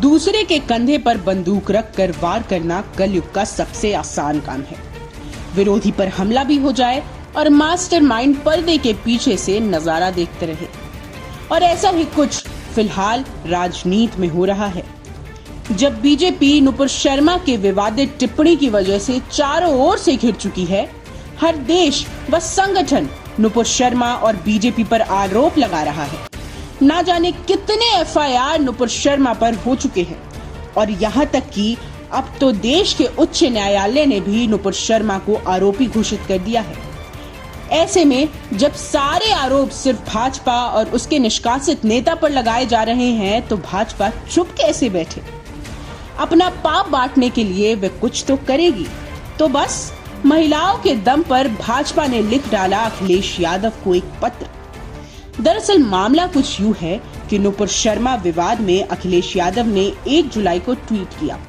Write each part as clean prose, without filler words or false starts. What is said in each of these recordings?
दूसरे के कंधे पर बंदूक रख कर वार करना कलयुग का सबसे आसान काम है। विरोधी पर हमला भी हो जाए और मास्टरमाइंड पर्दे के पीछे से नजारा देखते रहे। और ऐसा ही कुछ फिलहाल राजनीति में हो रहा है। जब बीजेपी नुपुर शर्मा के विवादित टिप्पणी की वजह से चारों ओर से घिर चुकी है, हर देश व संगठन नुपुर शर्मा और बीजेपी पर आरोप लगा रहा है। ना जाने कितने एफआईआर नुपुर शर्मा पर हो चुके हैं और यहाँ तक कि अब तो देश के उच्च न्यायालय ने भी नुपुर शर्मा को आरोपी घोषित कर दिया है। ऐसे में जब सारे आरोप सिर्फ भाजपा और उसके निष्कासित नेता पर लगाए जा रहे हैं, तो भाजपा चुप कैसे बैठे? अपना पाप बांटने के लिए वे कुछ तो करेगी। तो बस महिलाओं के दम पर भाजपा ने लिख डाला अखिलेश यादव को एक पत्र। दरअसल मामला कुछ यूं है कि नुपुर शर्मा विवाद में अखिलेश यादव ने 1 जुलाई को ट्वीट किया,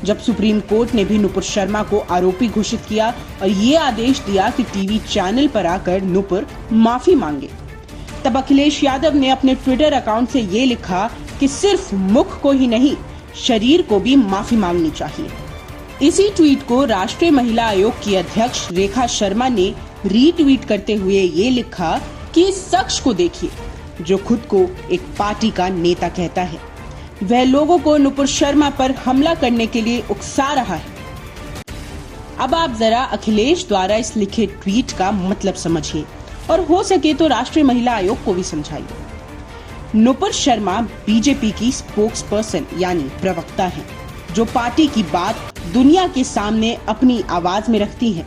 जब सुप्रीम कोर्ट ने भी नुपुर शर्मा को आरोपी घोषित किया और ये आदेश दिया कि टीवी चैनल पर आकर नुपुर माफी मांगे। तब अखिलेश यादव ने अपने ट्विटर अकाउंट से ये लिखा कि सिर्फ मुख को ही नहीं, शरीर को भी माफी मांगनी चाहिए। इसी ट्वीट को राष्ट्रीय महिला आयोग की अध्यक्ष रेखा शर्मा ने रीट्वीट करते हुए ये लिखा कि इस शख्स को देखिए जो खुद को एक पार्टी का नेता कहता है, वह लोगों को नुपुर शर्मा पर हमला करने के लिए उकसा रहा है। अब आप जरा अखिलेश द्वारा इस लिखे ट्वीट का मतलब समझिए और हो सके तो राष्ट्रीय महिला आयोग को भी समझाइए। नुपुर शर्मा बीजेपी की स्पोक्स पर्सन यानी प्रवक्ता है, जो पार्टी की बात दुनिया के सामने अपनी आवाज में रखती है।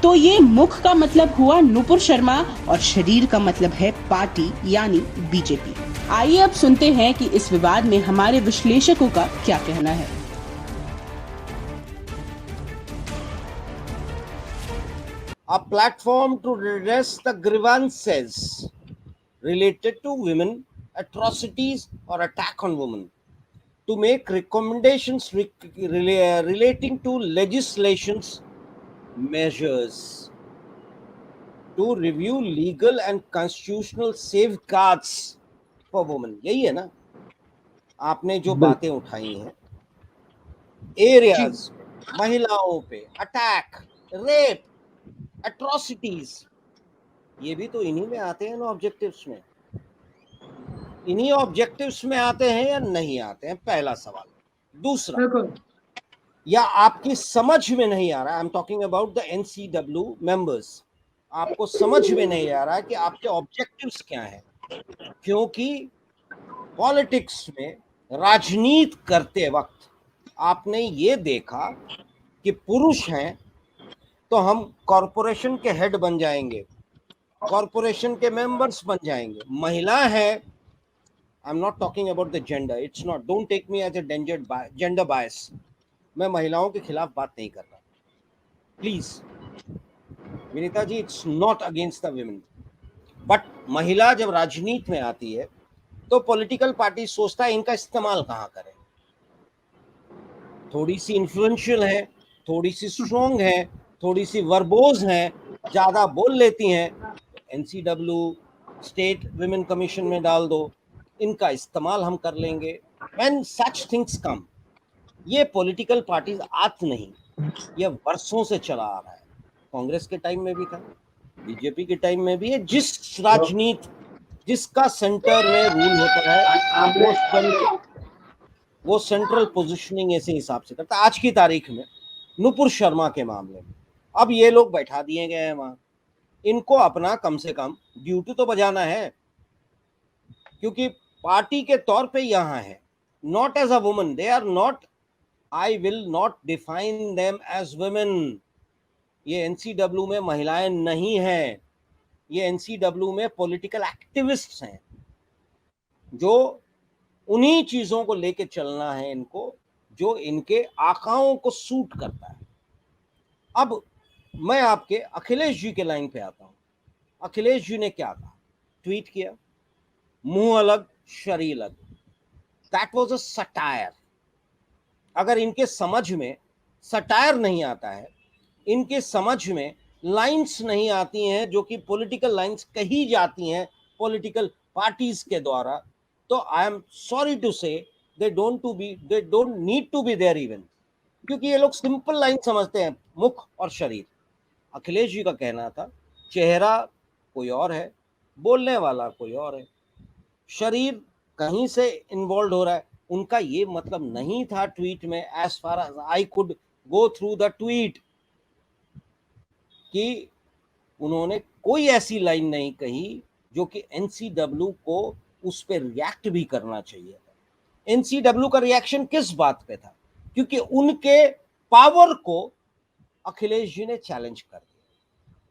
तो ये मुख का मतलब हुआ नुपुर शर्मा और शरीर का मतलब है पार्टी यानी बीजेपी। आइए अब सुनते हैं कि इस विवाद में हमारे विश्लेषकों का क्या कहना है। A platform to redress the grievances related to women, atrocities or attack on women, to make recommendations relating to legislations, measures, to review legal and constitutional safeguards for women। यही है ना आपने जो बातें उठाई हैं, एरियाज महिलाओं पे अटैक, रेप, एट्रोसिटीज, ये भी तो इन्हीं में आते हैं ना ऑब्जेक्टिव्स में। इन्हीं ऑब्जेक्टिव्स में आते हैं या नहीं आते हैं, पहला सवाल। दूसरा, या आपकी समझ में नहीं आ रहा, I am talking about the NCW members, आपको समझ में नहीं आ रहा कि आपके ऑब्जेक्टिव्स क्या हैं, क्योंकि पॉलिटिक्स में राजनीति करते वक्त आपने ये देखा कि पुरुष हैं तो हम कॉरपोरेशन के हेड बन जाएंगे, कॉरपोरेशन के मेंबर्स बन जाएंगे। महिला है, I am not talking about the gender, it's not, don't take me as a gender bias, मैं महिलाओं के खिलाफ बात नहीं कर रहा, please Vinita ji, it's not against the women. But महिला जब राजनीति में आती है तो पॉलिटिकल पार्टी सोचता है इनका इस्तेमाल कहाँ करें, थोड़ी सी इन्फ्लुएंशियल है, थोड़ी सी स्ट्रॉन्ग है, थोड़ी सी वर्बोज हैं, ज्यादा बोल लेती हैं, एनसीडब्ल्यू स्टेट विमेन कमीशन में डाल दो, इनका इस्तेमाल हम कर लेंगे। व्हेन सच थिंग्स कम, ये पॉलिटिकल पार्टीज आज नहीं, ये वर्षों से चला आ रहा है, कांग्रेस के टाइम में भी था, बीजेपी के टाइम में भी है। जिस राजनीति जिसका सेंटर में रूल होता है वो सेंट्रल पोजीशनिंग ऐसे हिसाब से करता है। आज की तारीख में नुपुर शर्मा के मामले में अब ये लोग बैठा दिए गए हैं वहां, इनको अपना कम से कम ड्यूटी तो बजाना है, क्योंकि पार्टी के तौर पे यहाँ है, not as a woman, they are not, I will not define them as women. ये एनसीडब्ल्यू में महिलाएं नहीं हैं, ये एनसीडब्ल्यू में पॉलिटिकल एक्टिविस्ट्स हैं, जो उन्हीं चीजों को लेके चलना है इनको जो इनके आकाओं को सूट करता है। अब मैं आपके अखिलेश जी के लाइन पे आता हूं। अखिलेश जी ने क्या कहा, ट्वीट किया, मुंह अलग शरीर अलग, दैट वाज अ सटायर। अगर इनके समझ में सटायर नहीं आता है, इनके समझ में लाइंस नहीं आती हैं जो कि पॉलिटिकल लाइंस कही जाती हैं पॉलिटिकल पार्टीज के द्वारा, तो I am sorry to say they don't need to be there even, क्योंकि ये लोग सिंपल लाइन समझते हैं, मुख और शरीर। अखिलेश जी का कहना था चेहरा कोई और है, बोलने वाला कोई और है, शरीर कहीं से इन्वॉल्व हो रहा है। उनका ये मतलब नहीं था ट्वीट में, as far as I could go through the tweet, कि उन्होंने कोई ऐसी लाइन नहीं कही जो कि एनसीडब्ल्यू को उस पर रिएक्ट भी करना चाहिए था। एनसीडब्ल्यू का रिएक्शन किस बात पे था? क्योंकि उनके पावर को अखिलेश जी ने चैलेंज कर दिया,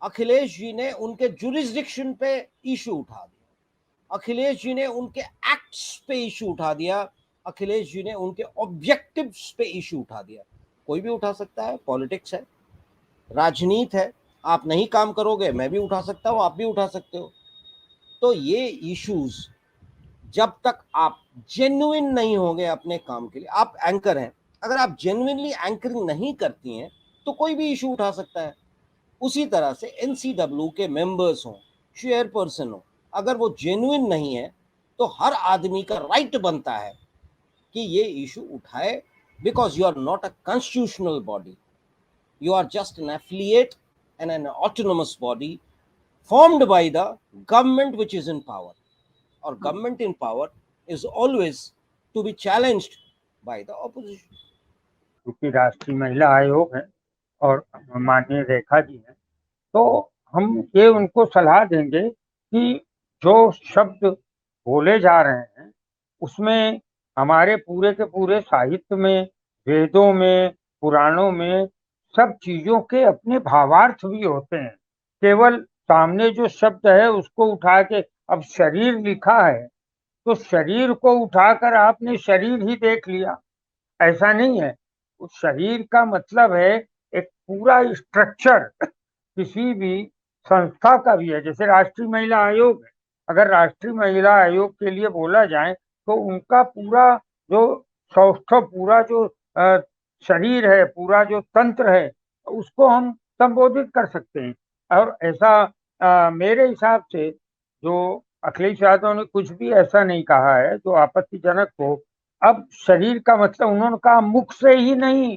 अखिलेश जी ने उनके जुरिस्डिक्शन पे इशू उठा दिया, अखिलेश जी ने उनके एक्ट्स पे इशू उठा दिया, अखिलेश जी ने उनके ऑब्जेक्टिव्स पे इशू उठा दिया। कोई भी उठा सकता है, पॉलिटिक्स है, राजनीति है, आप नहीं काम करोगे मैं भी उठा सकता हूं, आप भी उठा सकते हो। तो ये इश्यूज जब तक आप जेन्युइन नहीं होंगे अपने काम के लिए, आप एंकर हैं, अगर आप जेन्युइनली एंकरिंग नहीं करती हैं तो कोई भी इशू उठा सकता है। उसी तरह से एनसीडब्ल्यू के मेंबर्स हों, चेयरपर्सन हो, अगर वो जेन्युइन नहीं है तो हर आदमी का राइट बनता है कि ये इशू उठाए, because you are not a constitutional body, you are just an affiliate and an autonomous body formed by the government which is in power, or government in power is always to be challenged by the opposition. क्योंकि राष्ट्रीय महिला आयोग है और माननीय रेखा जी हैं, तो हम ये उनको सलाह देंगे कि जो शब्द बोले जा रहे हैं उसमें हमारे पूरे के पूरे साहित्य में, वेदों में, पुराणों में सब चीजों के अपने भावार्थ भी होते हैं। केवल सामने जो शब्द है उसको उठा के, अब शरीर लिखा है तो शरीर को उठाकर आपने शरीर ही देख लिया, ऐसा नहीं है। उस शरीर का मतलब है एक पूरा स्ट्रक्चर किसी भी संस्था का भी है। जैसे राष्ट्रीय महिला आयोग है, अगर राष्ट्रीय महिला आयोग के लिए बोला जाए तो उनका पूरा जो सौष्ठव, पूरा जो शरीर है, पूरा जो तंत्र है, उसको हम संबोधित कर सकते हैं। और ऐसा मेरे हिसाब से जो अखिलेश यादव ने कुछ भी ऐसा नहीं कहा है जो आपत्तिजनक हो। अब शरीर का मतलब उन्होंने कहा मुख से ही नहीं,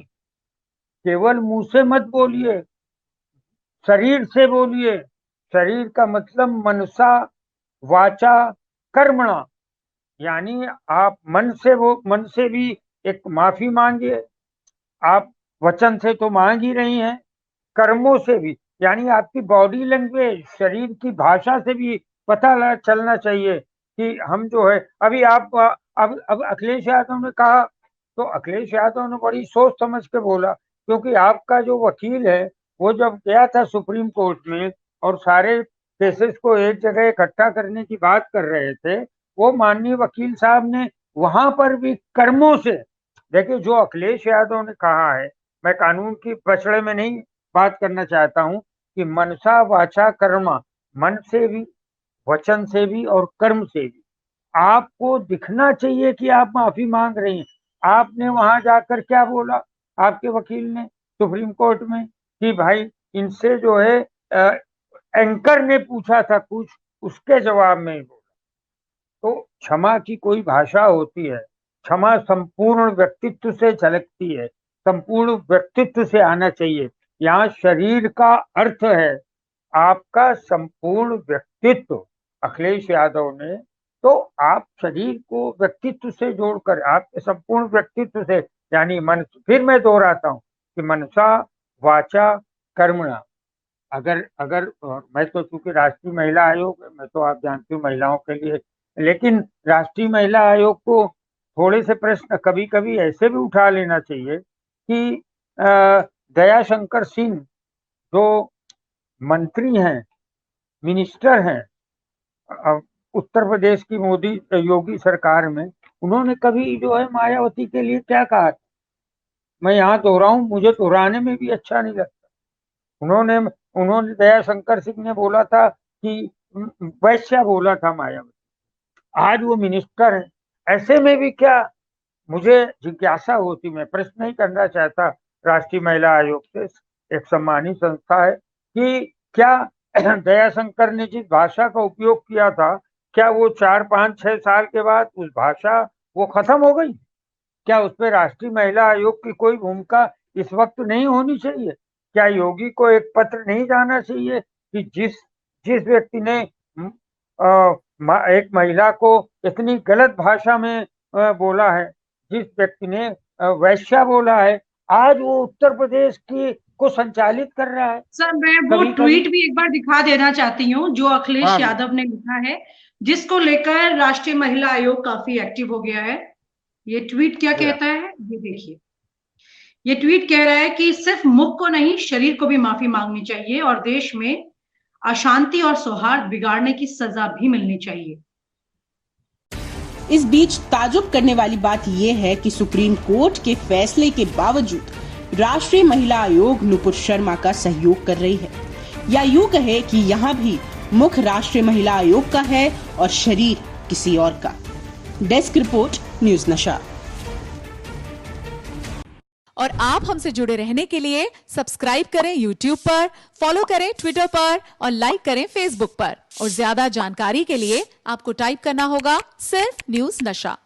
केवल मुंह से मत बोलिए, शरीर से बोलिए। शरीर का मतलब मनसा वाचा कर्मणा, यानी आप मन से भी एक माफी मांगिए, आप वचन से तो मांग ही रही हैं, कर्मों से भी, यानी आपकी बॉडी लैंग्वेज, शरीर की भाषा से भी पता चलना चाहिए कि हम जो है अभी आप अब अखिलेश यादव ने कहा तो अखिलेश यादव ने बड़ी सोच समझ के बोला, क्योंकि आपका जो वकील है वो जब गया था सुप्रीम कोर्ट में और सारे केसेस को एक जगह इकट्ठा करने की बात कर रहे थे, वो माननीय वकील साहब ने वहां पर भी कर्मों से, देखिए जो अखिलेश यादव ने कहा है, मैं कानून की पछड़े में नहीं बात करना चाहता हूं कि मनसा वाचा कर्मा, मन से भी, वचन से भी और कर्म से भी आपको दिखना चाहिए कि आप माफी मांग रही हैं। आपने वहां जाकर क्या बोला, आपके वकील ने सुप्रीम कोर्ट में, कि भाई इनसे जो है एंकर ने पूछा था कुछ, उसके जवाब में ही बोला। तो क्षमा की कोई भाषा होती है, क्षमा संपूर्ण व्यक्तित्व से झलकती है, संपूर्ण व्यक्तित्व से आना चाहिए। यहाँ शरीर का अर्थ है आपका संपूर्ण व्यक्तित्व। अखिलेश यादव ने तो आप शरीर को व्यक्तित्व से जोड़कर आपके संपूर्ण व्यक्तित्व से, यानी मन, फिर मैं दोहराता हूँ कि मनसा वाचा कर्मणा। अगर अगर मैं तो चूंकि राष्ट्रीय महिला आयोग है, मैं तो आप जानती हूँ महिलाओं के लिए, लेकिन राष्ट्रीय महिला आयोग को थोड़े से प्रश्न कभी कभी ऐसे भी उठा लेना चाहिए कि दयाशंकर सिंह जो मंत्री हैं, मिनिस्टर हैं उत्तर प्रदेश की मोदी योगी सरकार में, उन्होंने कभी जो है मायावती के लिए क्या कहा, मैं यहाँ दोहराऊं, मुझे दोहराने में भी अच्छा नहीं लगता। उन्होंने उन्होंने दयाशंकर सिंह ने बोला था कि वैश्या बोला था मायावती, आज वो मिनिस्टर है। ऐसे में भी क्या, मुझे जिज्ञासा होती, मैं प्रश्न नहीं करना चाहता राष्ट्रीय महिला आयोग से, एक सम्मानित संस्था है, कि क्या दयाशंकर ने जिस भाषा का उपयोग किया था, क्या वो 4, 5, 6 साल के बाद उस भाषा वो खत्म हो गई? क्या उस पर राष्ट्रीय महिला आयोग की कोई भूमिका इस वक्त नहीं होनी चाहिए? क्या योगी को एक पत्र नहीं जाना चाहिए कि जिस जिस व्यक्ति ने एक महिला को इतनी गलत भाषा में बोला है, जिस व्यक्ति ने वैश्या बोला है, आज वो उत्तर प्रदेश की को संचालित कर रहा है। सर मैं वो ट्वीट भी एक बार दिखा देना चाहती हूँ जो अखिलेश यादव ने लिखा है, जिसको लेकर राष्ट्रीय महिला आयोग काफी एक्टिव हो गया है। ये ट्वीट क्या कहता है, ये देखिए। ये ट्वीट कह रहा है कि सिर्फ मुख को नहीं, शरीर को भी माफी मांगनी चाहिए और देश में अशांति और सौहार्द बिगाड़ने की सजा भी मिलनी चाहिए। इस बीच ताजुब करने वाली बात यह है कि सुप्रीम कोर्ट के फैसले के बावजूद राष्ट्रीय महिला आयोग नुपुर शर्मा का सहयोग कर रही है, या यूं कहे कि यहाँ भी मुख राष्ट्रीय महिला आयोग का है और शरीर किसी और का। डेस्क रिपोर्ट, न्यूज नशा। और आप हमसे जुड़े रहने के लिए सब्सक्राइब करें YouTube पर, फॉलो करें Twitter पर और लाइक करें Facebook पर। और ज्यादा जानकारी के लिए आपको टाइप करना होगा सिर्फ न्यूज नशा।